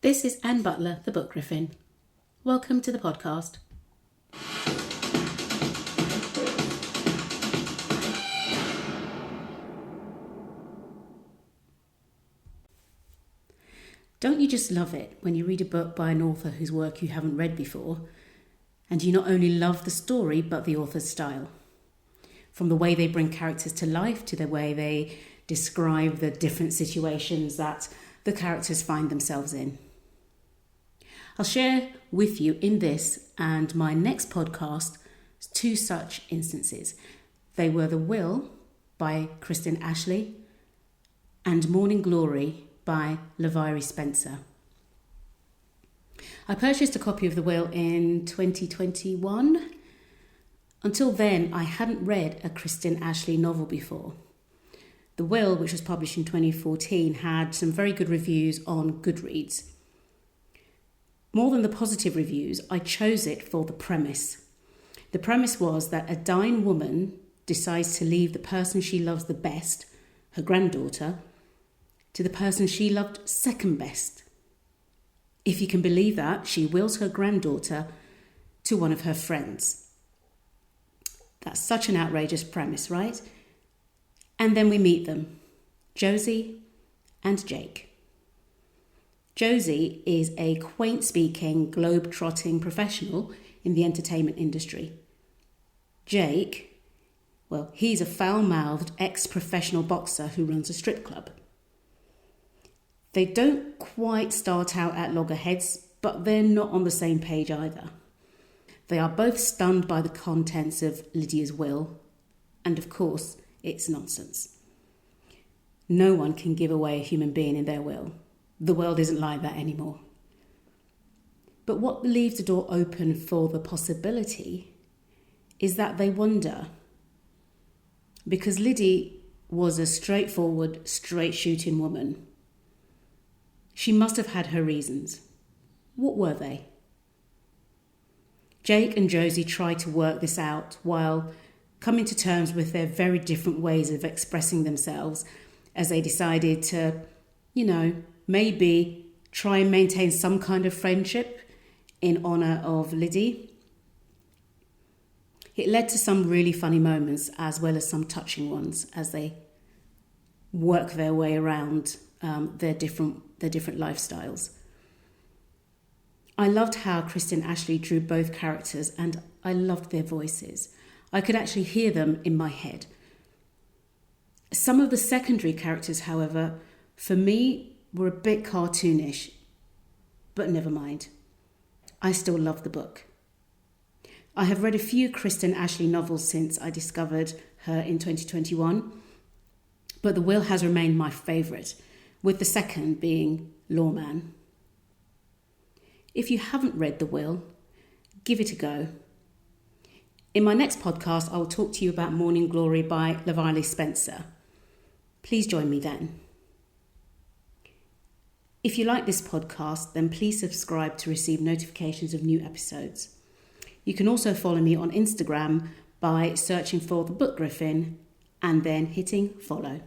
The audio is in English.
This is Anne Butler, the Book Griffin. Welcome to the podcast. Don't you just love it when you read a book by an author whose work you haven't read before, and you not only love the story but the author's style? From the way they bring characters to life to the way they describe the different situations that the characters find themselves in. I'll share with you in this and my next podcast two such instances. They were The Will by Kristen Ashley and Morning Glory by LaVyrie Spencer. I purchased a copy of The Will in 2021. Until then, I hadn't read a Kristen Ashley novel before. The Will, which was published in 2014, had some very good reviews on Goodreads. More than the positive reviews, I chose it for the premise. The premise was that a dying woman decides to leave the person she loves the best, her granddaughter, to the person she loved second best. If you can believe that, she wills her granddaughter to one of her friends. That's such an outrageous premise, right? And then we meet them, Josie and Jake. Josie is a quaint-speaking, globe-trotting professional in the entertainment industry. Jake, well, he's a foul-mouthed ex-professional boxer who runs a strip club. They don't quite start out at loggerheads, but they're not on the same page either. They are both stunned by the contents of Lydia's will, and of course, it's nonsense. No one can give away a human being in their will. The world isn't like that anymore. But what leaves the door open for the possibility is that they wonder, because Lydia was a straightforward, straight-shooting woman. She must have had her reasons. What were they? Jake and Josie tried to work this out while coming to terms with their very different ways of expressing themselves as they decided to, maybe try and maintain some kind of friendship in honour of Lydia. It led to some really funny moments as well as some touching ones as they work their way around their different lifestyles. I loved how Kristen Ashley drew both characters and I loved their voices. I could actually hear them in my head. Some of the secondary characters, however, for me were a bit cartoonish, but never mind. I still love the book. I have read a few Kristen Ashley novels since I discovered her in 2021, but The Will has remained my favourite, with the second being Lawman. If you haven't read The Will, give it a go. In my next podcast, I will talk to you about Morning Glory by LaVyrie Spencer. Please join me then. If you like this podcast, then please subscribe to receive notifications of new episodes. You can also follow me on Instagram by searching for The Book Griffin and then hitting follow.